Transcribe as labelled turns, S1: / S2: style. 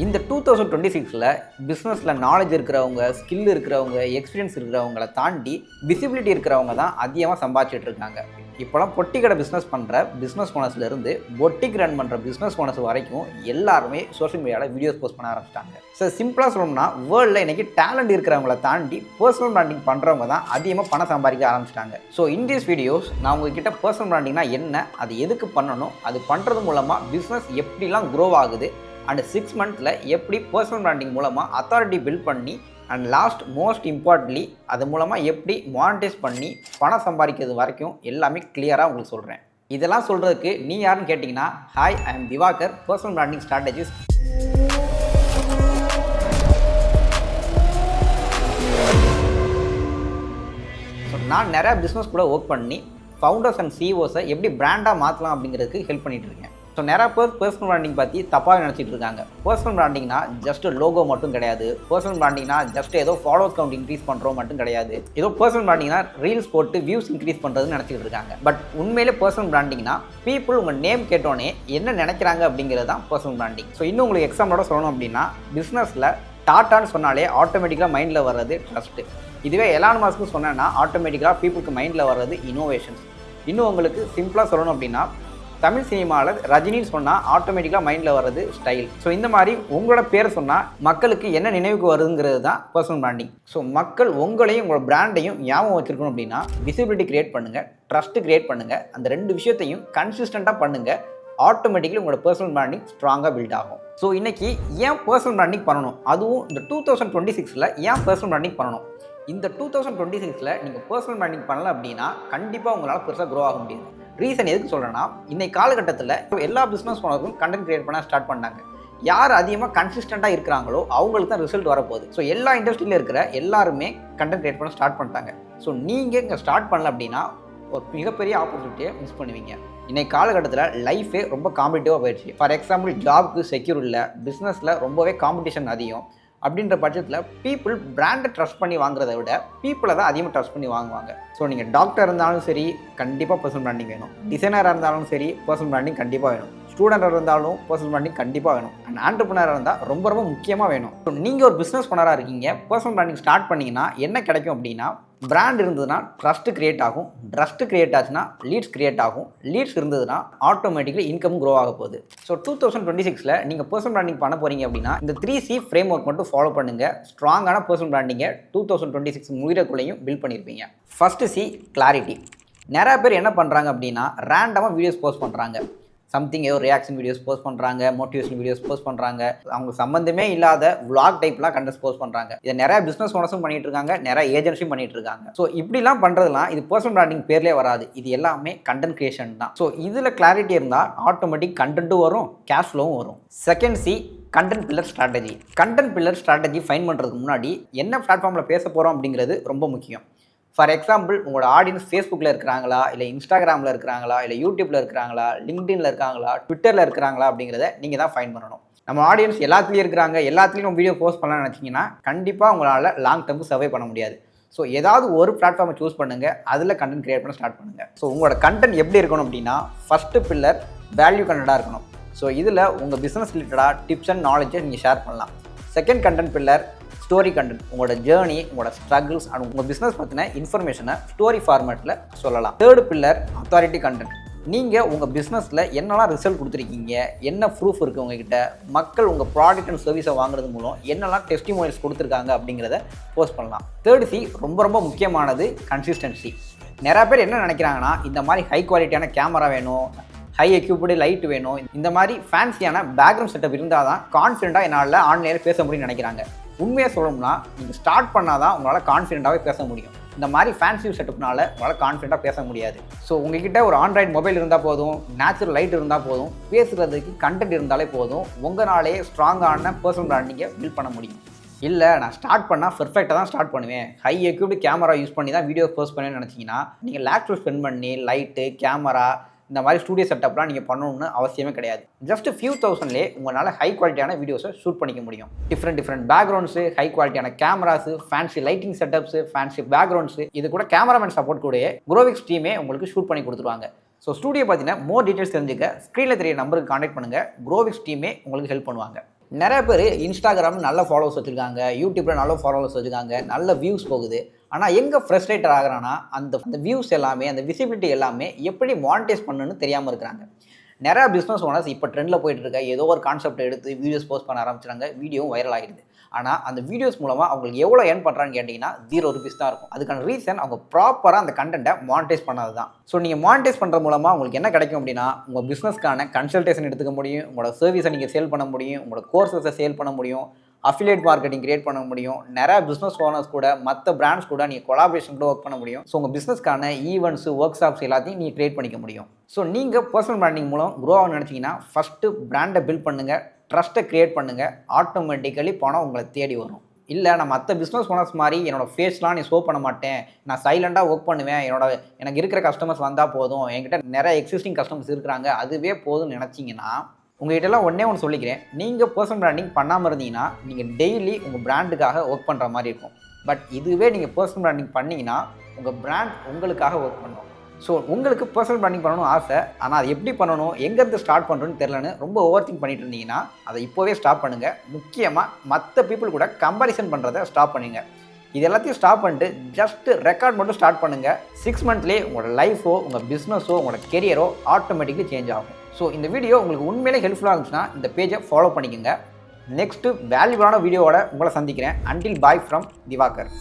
S1: இந்த 2026ல பிஸ்னஸில் நாலேஜ் இருக்கிறவங்க, ஸ்கில் இருக்கிறவங்க, எக்ஸ்பீரியன்ஸ் இருக்கிறவங்கள தாண்டி விசிபிலிட்டி இருக்கிறவங்க தான் அதிகமாக சம்பாதிச்சிட்டு இருக்காங்க. இப்போலாம் பொட்டி கடை பிஸ்னஸ் பண்ணுற பிஸ்னஸ் ஓனர்ஸ்லேருந்து பொட்டிக் ரன் பண்ணுற பிஸ்னஸ் ஓனர்ஸ் வரைக்கும் எல்லாருமே சோஷியல் மீடியாவில் வீடியோஸ் போஸ்ட் பண்ண ஆரம்பிச்சிட்டாங்க. ஸோ சிம்பிளாக சொல்லணும்னா வேர்ல்டில் இன்றைக்கி டேலண்ட் இருக்கிறவங்கள தாண்டி பர்சனல் பிராண்டிங் பண்ணுறவங்க தான் அதிகமாக பணம் சம்பாதிக்க ஆரம்பிச்சிட்டாங்க. ஸோ இன் திஸ் வீடியோஸ் நான் உங்ககிட்ட பர்சனல் பிராண்டிங்னா என்ன, அது எதுக்கு பண்ணணும், அது பண்ணுறது மூலமாக பிஸ்னஸ் எப்படிலாம் க்ரோ ஆகுது, அண்ட் 6 மந்த்தில் எப்படி பர்சனல் பிராண்டிங் மூலமாக அத்தாரிட்டி பில்ட் பண்ணி அண்ட் லாஸ்ட் மோஸ்ட் இம்பார்ட்டன்ட்லி அது மூலமாக எப்படி மானிட்டைஸ் பண்ணி பணம் சம்பாதிக்கிறது வரைக்கும் எல்லாமே கிளியராக உங்களுக்கு சொல்கிறேன். இதெல்லாம் சொல்கிறதுக்கு நீ யாருன்னு கேட்டிங்கன்னா, hi, I am Divakar, personal branding strategist. So நான் நிறையா பிஸ்னஸ் கூட ஒர்க் பண்ணி ஃபவுண்டர்ஸ் அண்ட் சிஇஓஸை எப்படி பிராண்டாக மாற்றலாம் அப்படிங்கிறதுக்கு ஹெல்ப் பண்ணிகிட்டு இருக்கேன். ஸோ நிறையா பேர் பர்சனல் பிராண்டிங் பற்றி தப்பாக நினச்சிட்டு இருக்காங்க. பர்சனல் பிராண்டிங்னா ஜஸ்ட் லோகோ மட்டும் கிடையாது. பர்சனல் பிராண்டிங்னா ஜஸ்ட் ஏதோ ஃபாலோவர்ஸ் கவுண்ட் இன்க்ரீஸ் பண்ணுறோம் மட்டும் கிடையாது. ஏதோ பர்சனல் பிராண்டிங்னா ரீல்ஸ் போட்டு வியூஸ் இன்க்ரீஸ் பண்ணுறதுன்னு நினச்சிட்டு இருக்காங்க. பட் உண்மையிலே பர்சனல் பிராண்டிங்னா பீப்புள் உங்கள் நேம் கேட்டோன்னே என்ன நினைக்கிறாங்க அப்படிங்கிறது தான் பர்சனல் பிராண்டிங். ஸோ இன்னும் உங்களுக்கு எக்ஸாம்பிளோட சொல்லணும் அப்படின்னா, பிஸ்னஸில் டாட்டான்னு சொன்னாலே ஆட்டோமேட்டிக்காக மைண்டில் வர்றது ட்ரஸ்ட்டு. இதுவே எலான் மஸ்க்கு சொன்னேன்னா ஆட்டோமேட்டிக்காக பீப்புளுக்கு மைண்டில் வர்றது இனோவேஷன்ஸ். இன்னும் உங்களுக்கு சிம்பிளாக சொல்லணும் அப்படின்னா, தமிழ் சினிமாவில் ரஜினின்னு சொன்னால் ஆட்டோமேட்டிக்காக மைண்டில் வர்றது ஸ்டைல். ஸோ இந்த மாதிரி உங்களோட பேர் சொன்னால் மக்களுக்கு என்ன நினைவுக்கு வருதுங்கிறது தான் பர்சனல் பிராண்டிங். ஸோ மக்கள் உங்களையும் உங்களோட பிராண்டையும் ஞாபகம் வச்சுருக்கணும் அப்படின்னா விசிபிலிட்டி கிரியேட் பண்ணுங்கள், ட்ரஸ்ட்டு கிரியேட் பண்ணுங்கள். அந்த 2 விஷயத்தையும் கன்சிஸ்டண்ட்டாக பண்ணுங்கள். ஆட்டோமேட்டிக்கலி உங்களோட பர்சனல் பிராண்டிங் ஸ்ட்ராங்காக பில்ட் ஆகும். ஸோ இன்றைக்கி ஏன் பர்சனல் பிராண்டிங் பண்ணணும், அதுவும் இந்த 2026ல் ஏன் பர்சனல் பிராண்டிங் பண்ணணும்? இந்த 2026ல் நீங்கள் பர்சனல் பிராண்டிங் பண்ணலை அப்படின்னா கண்டிப்பாக உங்களால் பெருசாக க்ரோ ஆக முடியாது. ரீசன் எதுக்கு சொல்கிறேன்னா, இன்னைக்கு காலகட்டத்தில் எல்லா பிஸ்னஸ் ஓனரும் கண்டென்ட் கிரியேட் பண்ண ஸ்டார்ட் பண்ணாங்க. யார் அதிகமாக கன்சிஸ்டண்ட்டாக இருக்கிறாங்களோ அவங்களுக்கு தான் ரிசல்ட் வரப்போகுது. ஸோ எல்லா இண்டஸ்ட்ரியில் இருக்கிற எல்லாருமே கண்டென்ட் கிரியேட் பண்ண ஸ்டார்ட் பண்ணிட்டாங்க. ஸோ நீங்கள் இங்கே ஸ்டார்ட் பண்ணல அப்படின்னா ஒரு மிகப்பெரிய ஆப்பர்ச்சுனிட்டியை மிஸ் பண்ணுவீங்க. இன்னைக்கு காலகட்டத்தில் லைஃபே ரொம்ப காம்படிட்டிவாக போயிடுச்சு. ஃபார் எக்ஸாம்பிள், ஜாப்க்கு செக்யூர் இல்லை, பிஸ்னஸில் ரொம்பவே காம்படிஷன் அதிகம். அப்படின்ற பட்சத்தில் பீப்புள் பிராண்டை ட்ரஸ்ட் பண்ணி வாங்குறத விட பீப்புளை தான் அதிகமாக ட்ரஸ்ட் பண்ணி வாங்குவாங்க. ஸோ நீங்கள் டாக்டர் இருந்தாலும் சரி கண்டிப்பாக பர்சனல் பிராண்டிங் வேணும். டிசைனராக இருந்தாலும் சரி பர்சனல் பிராண்டிங் கண்டிப்பாக வேணும். ஸ்டூடெண்டாக இருந்தாலும் பர்சனல் பிராண்டிங் கண்டிப்பாக வேணும். அண்ட் ஆண்டர்பிரினராக இருந்தால் ரொம்ப ரொம்ப முக்கியமாக வேணும். ஸோ நீங்கள் ஒரு பிஸ்னஸ் பண்ணராக இருக்கீங்க, பர்சனல் பிராண்டிங் ஸ்டார்ட் பண்ணிங்கன்னா என்ன கிடைக்கும் அப்படின்னா, பிராண்ட் இருந்ததுன்னா ட்ரஸ்ட்டு கிரியேட் ஆகும், ட்ரஸ்ட்டு கிரியேட் ஆச்சுன்னா லீட்ஸ் கிரியேட் ஆகும், லீட்ஸ் இருந்ததுன்னா ஆட்டோமேட்டிக்கலி இன்கம் க்ரோ ஆக போகுது. ஸோ 2026ல் நீங்கள் பர்சனல் பிராண்டிங் பண்ண போகிறீங்க அப்படின்னா இந்த 3C ஃப்ரேம் ஒர்க் மட்டும் ஃபாலோ பண்ணுங்கள். ஸ்ட்ராங்கான பர்சனல் பிராண்டிங்கை 2026 முடிகிறக்குள்ளேயும் பில்ட் பண்ணியிருப்பீங்க. First C, clarity. நிறையா பேர் என்ன பண்ணுறாங்க அப்படின்னா ரேண்டமாக வீடியோஸ் போஸ்ட் பண்ணுறாங்க. சம்திங் ஏதோ ரியாக்ஷன் வீடியோஸ் போஸ்ட் பண்ணுறாங்க, மோட்டிவேஷன் வீடியோஸ் போஸ்ட் பண்ணுறாங்க, அவங்க சம்மந்தமே இல்லாத vlog டைப்லாம் கண்டென்ட் போஸ்ட் பண்ணுறாங்க. இதை நிறைய பிஸ்னஸ் ஓனர்ஸும் பண்ணிட்டு இருக்காங்க, நிறைய ஏஜென்சியும் பண்ணிட்டு இருக்காங்க. ஸோ இப்படிலாம் பண்ணுறதுலாம் இது பர்சனல் பிராண்டிங் பேர்லேயே வராது. இது எல்லாமே கண்டென்ட் கிரியேஷன் தான். ஸோ இதில் கிளாரிட்டி இருந்தால் ஆட்டோமேட்டிக் கண்டென்ட்டும் வரும், கேஷ் ஃப்ளோவும் வரும். Second C, content pillar strategy. Content pillar strategy fine பண்ணுறதுக்கு முன்னாடி என்ன பிளாட்ஃபார்மில் பேச போகிறோம் அப்படிங்கிறது ரொம்ப முக்கியம். ஃபார் எக்ஸாம்பிள், உங்களோட ஆடியன்ஸ் ஃபேஸ்புக்கில் இருக்கிறாங்களா, இல்லை இன்ஸ்டாகிராமில் இருக்கிறாங்களா, இல்லை யூடியூப்பில் இருக்கிறாங்களா, லிங்க்டின்ல இருக்காங்களா, ட்விட்டரில் இருக்கிறாங்களா அப்படிங்கிறத நீங்கள் தான் ஃபைன் பண்ணணும். நம்ம ஆடியன்ஸ் எல்லாத்துலேயும் இருக்கிறாங்க, எல்லாத்துலேயும் வீடியோ போஸ்ட் பண்ணலாம்னு நினச்சிங்கன்னா கண்டிப்பாக உங்களால் லாங் டர்முக்கு சர்வே பண்ண முடியாது. ஸோ ஏதாவது ஒரு பிளாட்ஃபார்மை சூஸ் பண்ணுங்கள், அதில் கண்டென்ட் கிரியேட் பண்ண ஸ்டார்ட் பண்ணுங்கள். ஸோ உங்களோட கண்டென்ட் எப்படி இருக்கணும் அப்படின்னா, ஃபஸ்ட்டு பில்லர் வேல்யூ கண்டென்ட்டாக இருக்கணும். ஸோ இதில் உங்கள் பிஸ்னஸ் ரிலேட்டடாக டிப்ஸ் அண்ட் நாலேஜை நீங்கள் ஷேர் பண்ணலாம். Second content pillar story content. உங்களோட ஜேர்னி, உங்களோட ஸ்ட்ரகிள்ஸ் அண்ட் உங்கள் பிஸ்னஸ் பற்றின இன்ஃபர்மேஷனை ஸ்டோரி ஃபார்மேட்டில் சொல்லலாம். Third pillar authority content. நீங்கள் உங்கள் பிஸ்னஸில் என்னெல்லாம் ரிசல்ட் கொடுத்துருக்கீங்க, என்ன ப்ரூஃப் இருக்குது உங்ககிட்ட, மக்கள் உங்கள் ப்ராடக்ட் அண்ட் சர்வீஸை வாங்குறது மூலம் என்னெல்லாம் டெஸ்டிமோனியல்ஸ் கொடுத்துருக்காங்க அப்படிங்கிறத போஸ்ட் பண்ணலாம். தேர்டு C ரொம்ப ரொம்ப முக்கியமானது, கன்சிஸ்டன்சி. நிறையா பேர் என்ன நினைக்கிறாங்கன்னா, இந்த மாதிரி ஹை குவாலிட்டியான கேமரா வேணும், ஹை எக்யூப்டு லைட் வேணும், இந்த மாதிரி ஃபேன்சியான பேக்ரவுண்ட் செட்டப் இருந்தால் தான் கான்ஃபிடென்ட்டாக என்னால் ஆன்லைனில் பேச முடியும்னு நினைக்கிறாங்க. உண்மையாக சொல்லணும்னா நீங்கள் ஸ்டார்ட் பண்ணால் தான் உங்களால் கான்ஃபிடென்ட்டாகவே பேச முடியும். இந்த மாதிரி ஃபேன்சி செட்டப்னால உங்களால் கான்ஃபிடென்ட்டாக பேச முடியாது. ஸோ உங்ககிட்ட ஒரு ஆண்ட்ராய்டு மொபைல் இருந்தால் போதும், நேச்சுரல் லைட் இருந்தால் போதும், பேசுகிறதுக்கு கண்டென்ட் இருந்தாலே போதும், உங்களாலே ஸ்ட்ராங்கான பர்சனல் பிராண்டிங்கை பில்ட் பண்ண முடியும். இல்லை நான் ஸ்டார்ட் பண்ணால் பெர்ஃபெக்டாக தான் ஸ்டார்ட் பண்ணுவேன், ஹை எக்யூப்டு கேமரா யூஸ் பண்ணி தான் வீடியோ போஸ்ட் பண்ணுவேன்னு நினச்சிங்கன்னா நீங்கள் லேக்ஸ் ஸ்பெண்ட் பண்ணி லைட்டு, கேமரா, இந்த மாதிரி ஸ்டூடியோ செட்டப்லாம் நீங்கள் பண்ணணும்னு அவசியமே கிடையாது. ஜஸ்ட் ஃபியூ தௌசண்ட்லேயே உங்களால் ஹை குவாலிட்டியான வீடியோஸை ஷூட் பண்ணிக்க முடியும். டிஃப்ரெண்ட் பேக்ரவுண்ட்ஸு, ஹை குவாலிட்டியான cameras, fancy lighting setups, fancy backgrounds, இது கூட கேமராமேன் சப்போர்ட் கூட குரோவிக்ஸ் டீமே உங்களுக்கு ஷூட் பண்ணி கொடுத்துருவாங்க. ஸோ ஸ்டூடியோ பார்த்தீங்கன்னா மோர் டீட்டெயில்ஸ் தெரிஞ்சுக்க ஸ்க்ரீனில் தெரிய நம்பருக்கு கான்டாக்ட் பண்ணுங்கள். குரோவிக்ஸ் டீமே உங்களுக்கு ஹெல்ப் பண்ணுவாங்க. நிறைய பேர் இன்ஸ்டாகிராம் நல்ல ஃபாலோவர்ஸ் வச்சுருக்காங்க, யூடியூப்பில் நல்ல ஃபாலோவர்ஸ் வச்சுருக்காங்க, நல்ல வியூஸ் போகுது. ஆனால் எங்கே ஃப்ரஸ்ட்ரேட்டர் ஆகுறான்னா அந்த வியூஸ் எல்லாமே, அந்த விசிபிலிட்டி எல்லாமே எப்படி மானிட்டைஸ் பண்ணணும்னு தெரியாமல் இருக்கிறாங்க. நிறையா பிஸ்னஸ் ஓனர்ஸ் இப்போ ட்ரெண்டில் போயிட்டு இருக்க ஏதோ ஒரு கான்செப்ட் எடுத்து வீடியோஸ் போஸ்ட் பண்ண ஆரம்பிச்சிட்டாங்க, வீடியோவும் வைரல் ஆகிடுது. ஆனால் அந்த வீடியோஸ் மூலமாக அவங்களுக்கு எவ்வளோ ஏர்ன் பண்ணுறான்னு கேட்டிங்கன்னா ₹0 தான் இருக்கும். அதுக்கான ரீசன் அவங்க ப்ராப்பராக அந்த கண்டென்ட்டை மானிட்டைஸ் பண்ணது தான். ஸோ நீங்கள் மானிட்டைஸ் பண்ணுறது மூலமாக உங்களுக்கு என்ன கிடைக்கும் அப்படின்னா, உங்கள் பிஸ்னஸ்க்கான கன்சல்டேஷன் எடுத்துக்க முடியும், உங்களோட சர்வீஸை நீங்கள் சேல் பண்ண முடியும், உங்களோட கோர்ஸஸை சேல் பண்ண முடியும், அஃபிலியேட் மார்க்கெட்டிங் கிரியேட் பண்ண முடியும், நிறைய பிஸ்னஸ் ஓனர்ஸ் கூட மற்ற பிராண்ட்ஸ் கூட நீங்கள் கொலாபரேஷன் கூட ஒர்க் பண்ண முடியும். ஸோ உங்கள் பிஸ்னஸ்க்கான ஈவெண்ட்ஸ், ஒர்க் ஷாப்ஸ் எல்லாத்தையும் நீங்கள் கிரியேட் பண்ணிக்க முடியும். ஸோ நீங்கள் பர்சனல் பிராண்டிங் மூலம் க்ரோ ஆகணும்னு நினச்சிங்கன்னா ஃபஸ்ட்டு பிராண்டை பில்ட் பண்ணுங்கள், ட்ரஸ்ட்டை க்ரியேட் பண்ணுங்கள், ஆட்டோமேட்டிக்கலி பணம் உங்களை தேடி வரும். இல்லை நான் மற்ற பிஸ்னஸ் ஓனர்ஸ் மாதிரி என்னோடய ஃபேஸ்லாம் நீ ஷோ பண்ண மாட்டேன், நான் சைலண்டாக ஒர்க் பண்ணுவேன், எனக்கு இருக்கிற கஸ்டமர்ஸ் வந்தால் போதும், என்கிட்ட நிறைய எக்ஸிஸ்டிங் கஸ்டமர்ஸ் இருக்கிறாங்க, அதுவே போதும்னு நினச்சிங்கன்னா உங்கள்கிட்டலாம் ஒன்று சொல்லிக்கிறேன். நீங்கள் பர்சனல் பிராண்டிங் பண்ணாமல் இருந்தீங்கன்னா நீங்கள் டெய்லி உங்கள் பிராண்டுக்காக ஒர்க் பண்ணுற மாதிரி இருக்கும். பட் இதுவே நீங்கள் பர்சனல் பிராண்டிங் பண்ணிங்கன்னா உங்கள் பிராண்ட் உங்களுக்காக ஒர்க் பண்ணும். ஸோ உங்களுக்கு பர்சனல் பிராண்டிங் பண்ணணும் ஆசை, ஆனால் அது எப்படி பண்ணணும், எங்கேருந்து ஸ்டார்ட் பண்ணுறோன்னு தெரிலன்னு ரொம்ப ஓவர் திங்க் பண்ணிட்டு இருந்தீங்கன்னா அதை இப்போவே ஸ்டாப் பண்ணுங்கள். முக்கியமாக மற்ற பீப்புள் கூட கம்பேரிசன் பண்ணுறதை ஸ்டாப் பண்ணுங்கள். இது எல்லாத்தையும் ஸ்டாப் பண்ணிட்டு ஜஸ்ட் ரெக்கார்ட் மட்டும் ஸ்டார்ட் பண்ணுங்கள். 6 மந்த்லேயே உங்களோட லைஃபோ, உங்கள் பிஸ்னஸோ, உங்களோட கெரியரோ ஆட்டோமேட்டிக்கலி சேஞ்ச் ஆகும். ஸோ இந்த வீடியோ உங்களுக்கு உண்மையிலே ஹெல்ப்ஃபுல்லாக இருந்துச்சுன்னா இந்த பேஜை ஃபாலோ பண்ணிக்கோங்க. நெக்ஸ்ட்டு வேல்யூவான வீடியோவோட உங்களை சந்திக்கிறேன். Until bye from Diwakar.